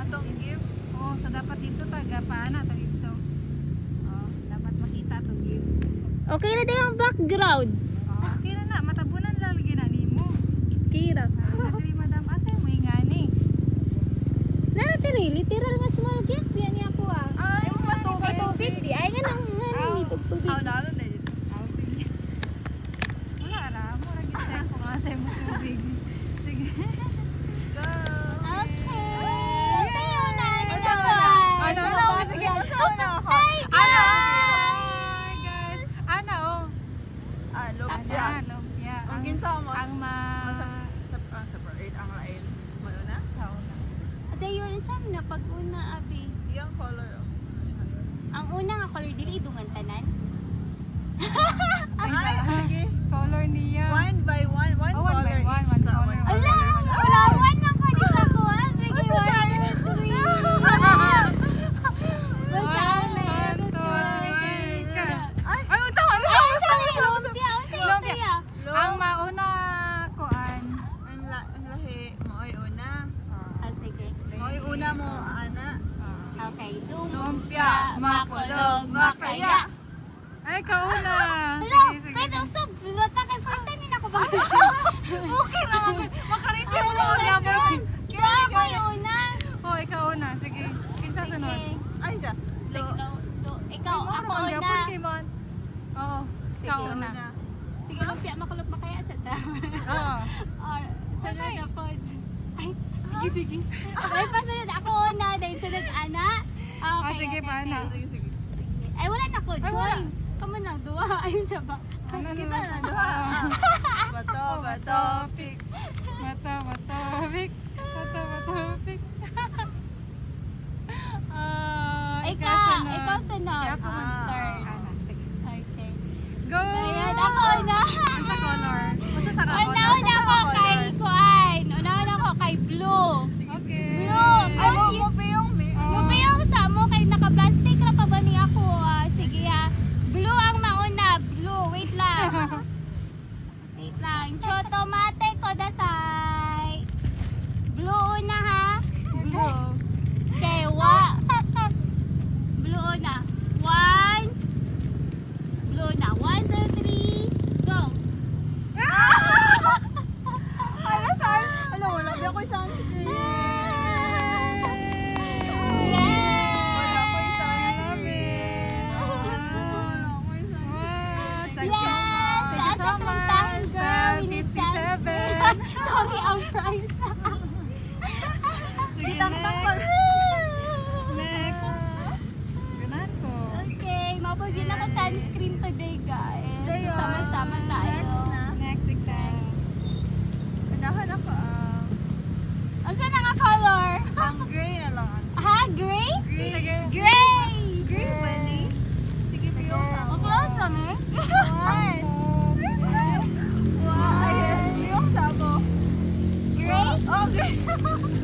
atong gift. Oh, so dapat dito taga paana to dito. Oh, dapat makita to gift. Okay na din yung background. Oh, okay na matabunan lalagyan na nimo. Kira. Sabi madam asa mo ingani. Narati literal nga small gift yan niya po ah. Ay, Ay tubig di ay nga nang Aw. tubig. Aw nalo na yun. Oh, sige. Wala ra mo ra gid ko nga sa mo tubig. Sige. Go. Okay. Sayo na Ano na na? Ano? Sige, basta na ako. Ano? Guys, ano oh? Ah, lumpia. Lumpia. Ang ginsa mo. Ang Sa parade ang lain. Ano na? Ate yun sam na pag una abi. Iyang color. Ang una nga color dili dungan tanan. Ay, sige. color niya. One by one Oh, one by color. one, each one sa color. Ala, ulawan man ko di sa ko. Sige, What's one, that? two, three. Basta One, two, three, ka. Ay, Ay, unsa man? Lumpia, lumpia. Ang mauna koan. ang lahi mo ay una. Ah, sige. Mo ay una mo ana. Okay, Lumpia, makulog, makaya. Ay, kauna. Hello, Sige, sige. kahit usap, lulota kay first time yun ako ba? Okay na ako. Makareceive mo ako number. Kaya ako yung una. Oh, ikaw una. Sige. Kinsa sunod? Sige. Ay, da. Sige, ikaw, Ay, ako ang una. gapon kay Mon. Oo. Ikaw Sige, una. Sige, lumpia, makulog makaya sa ta. Oo. Or, sunod Sige. na po. Ay, sige. Ay, pasunod ako una, dahil sunod ana. Oh, sige pa na. Sige, sige. Ay, wala na ko, Ay, wala. join. Kamu lang, duwa. Ayun sa ba? Ano Kita naman? na duha. Bato, bato. Topic. Topic. Topic. Ikaw sunod. Ikaw Ako sunod. third. Ana, sige. Okay. Go! Ayan, ako na. Ano sa color? Basta sa color. Una ako kay Kuan. Una ako kay Blue. Okay. Blue. Ay, Tapos mo yung pa yung Yung yung sa mo kay naka-plastic ra pa ba ni ako? Sige ha. Blue ang mauna. Blue. Wait lang. Wait lang. Choto mate ko dasay. Blue una ha. Blue. Okay, Blue una. One. Blue na. 1, 2, 3. Go. Ala, saan? Ala, wala ba ako sunscreen? Wala ko yung sunscreen. Wala ko yung sunscreen. Yes! Thank you so Asa kang much. time, girl? We need 57. sunscreen. Sorry, ang price. Sige, Itang-tang pa. Next. Ganan ko. Okay, mapagin ako sunscreen today, guys. Dayo. Sama-sama tayo. Next na. Next, ikaw. Pinahan ako Asa na nga color? ang gray na lang. Ha? Gray? Sige. Gray! Gray, pwede? Sige, piyo ka. Ang close lang eh. One. Wow, ayun. Piyo sa mo. Gray? Oh, gray.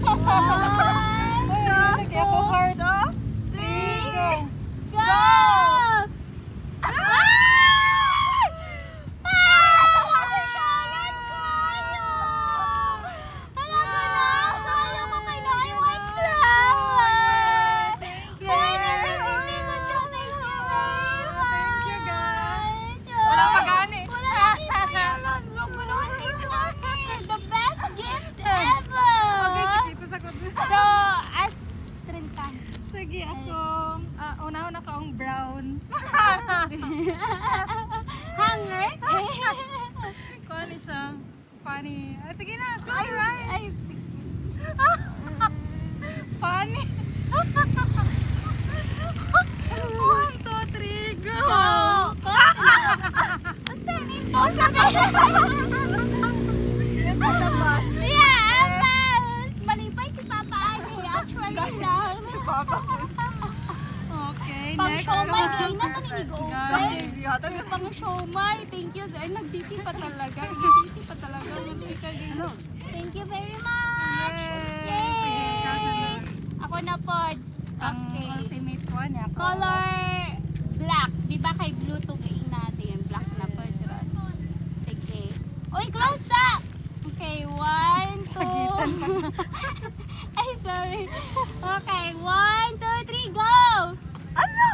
One, Lagi ako hard. Three. go! Ah! Pasensyanan kayo! Talaga na! Kaya ko kayo na ay white flower! Thank you. Hindi ko siya may Thank you, guys. Wala Walang pagani. Wala pagani. The best gift ever! Okay, sige. Ito sagot. So, as 30. Sige, ako. Una-una ka ang brown. Hanger? Kung ano siya. Funny. Sige na. Ay, Right. ay, Funny. 1, 2, 3, go! What's that name? Ito sa bus. Yeah, Amas! Malipay si Papa Ani. Actually lang. Si Papa. Okay, Pang next siomay, go. di na ito ninigo-open. Guys. Hatag na. Pang siomay. Thank you. Ay, nagsisi pa talaga. Nagsisi pa talaga. Magsika din. Thank you very much. Yay! Sige, ikaw sunod. Ako na po. Ang Okay. ultimate ko niya. Color black. Di ba kay blue tugain natin? Black na po. Sige. Uy, close up! Okay, 1, 2. Ay, sorry. Okay, 1, 2, 3, go! Ano?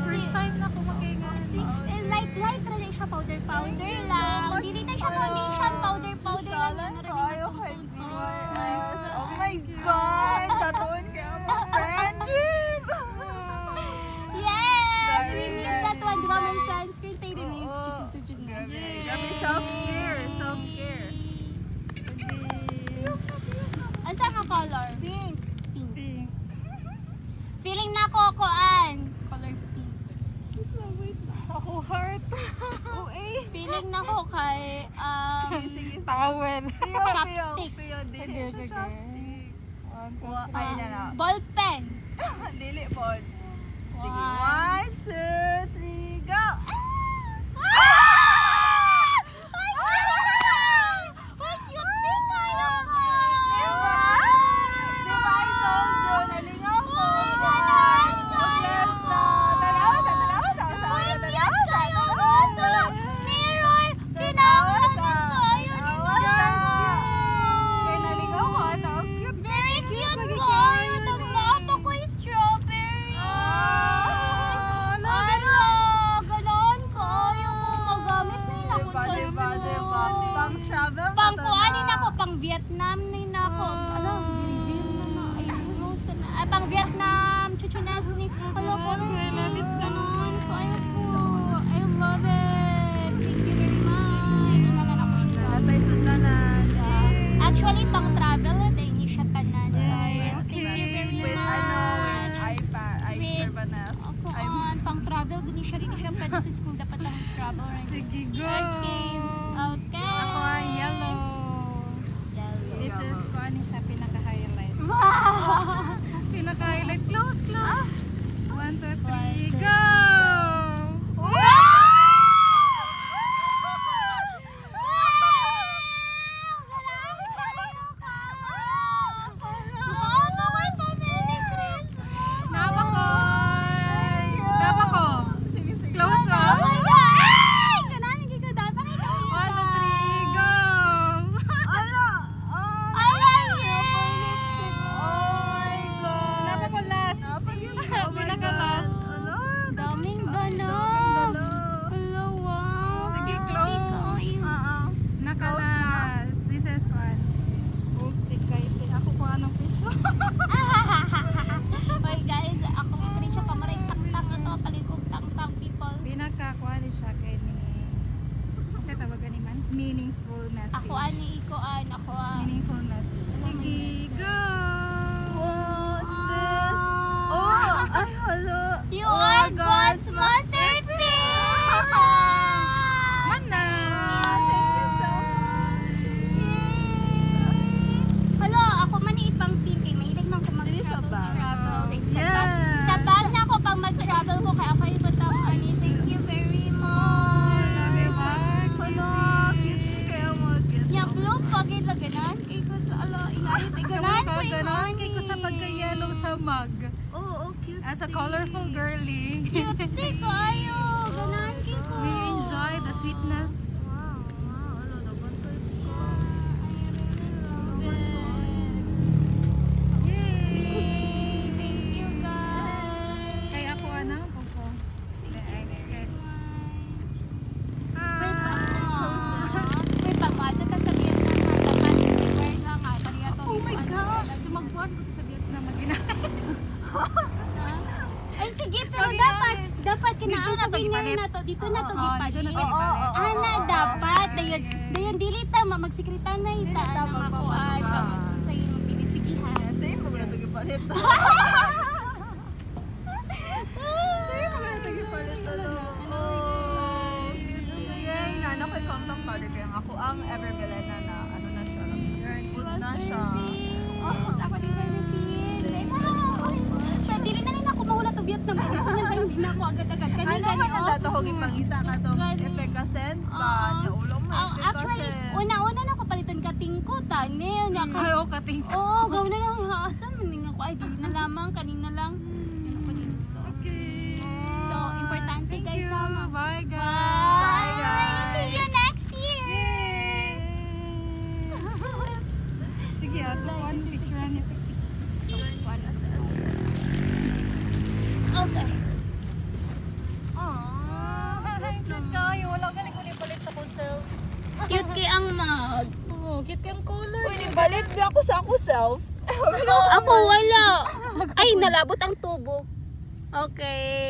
First time na ako mag-ingat. Light na siya, powder lang. Hindi na siya foundation, powder lang. Oh my God! Tatuin kaya mo friendship! Yes! We miss that one. Di ba may sunscreen tayo din eh. Grabe, self-care. Ang saan ka color? Pink. Pink. Feeling na ko, Koan. Color pink. Ako heart. Feeling na ko kay, Sige. Towel. Chopstick. Sige. Chopstick. One, two, Ayun na na. ball pen. Dili po. Sige. One. 1, 2, 3, go! What you think kayo ko? Diba? Diba I told you? Nalingaw ko. Mirror! Pinawan ko! Very cute ko! Tapos maapa ko yung strawberry! Ano? Ganon ko! Yung magamit na yun ako sa school. Pang travel Pang kuanin ako, pang Vietnam na yun ako. Ano? Pang Vietnam, chuchunas ni. Hello po. I love it so much. Ayun po. I love it. Thank you very much. Nanan ako yung Natay sundanan. Actually, pang travel na tayo ni siya tanan. Yes, Thank you very With much. iPad, iPad. Ako on, pang travel, gani siya rin siya pwede sa school. Dapat lang travel rin. Sige, go. Okay. Ako ay yellow. Yellow. This is kung ano siya pinaka-highlight. Wow! Pinaka-highlight. Close. 1, 2, 3, go! Napako. Close Oh one. my God! Kanang hindi ko dapat ito. 1, 2, 3, go! Napako last. Pinaka-last. Daming gano'n. Hello, wow. Sige, close. Naka-last. This is one. Most excited. Ako kung anong fish. Oy guys, ako rin siya pamaray tak-tak na to, paligog tang-tang people. Pinakakuha din siya kay ni... Kasi tawagan ni man? Meaningful message. Ako ani ikoan, ako Meaningful message. Sige, go! You are God's masterpiece! Mana! Hello, ako man ipang pink eh. Mahilig man ko mag-travel. Yeah. Sa bag na ako pang mag-travel ko, kaya ako ibang ani. Thank you very much. Love you, Mark. Yung blue, pagin na ganan. Kaya ko sa ingayot. Ganan ko Ganon, kay ko sa pagka-yellow sa mug. As a colorful girly. Cute ko ayo. Ganan ko. We enjoy the sweetness. Yay! Thank you guys. Kay ako ano? Opo. May pag-ato ka sa Vietnam na dapat i-wear lang ha. Oh my gosh! Tumagbuhan ko sa Vietnam mag-inay. Ay sige, pero Pag-inay. dapat Dito na to kinaasabi gipalit. na to. Dito na to Oo, dito na to gipalit. gipalit. Ana, dapat. Dayon dili ta magsikretan na ita ang ako ay sa iyo pilit. Sige ha. Ako ang ever Belena na ano na siya. Good na siya. Ako din sa repeat. Sa dili na rin ako mahula to Vietnam. Ito na lang din ako agad-agad. Ano Kani man ang dato hoging pangita ka to? Gani. Efekasen Oo. ba? Nya ulo mo Actually, efekasen. una-una na ako palitan ka tingkod. Go, kating. Oo, gaw na lang. Asa, maning ako. Ay, di na lamang. Kanina lang. Ano ko dito? Okay. So, importante Thank guys. you. Sama. Bye, guys. Bye. guys. See you next year. Yay! Sige, one picture ni Pixie. One at Okay. cute kayo. Wala galing ko palit sa self. Cute kay ang mag. Oh, cute kang color. Uy, balit niya ako sa ako self. Ako wala. Ay, nalabot ang tubo. Okay.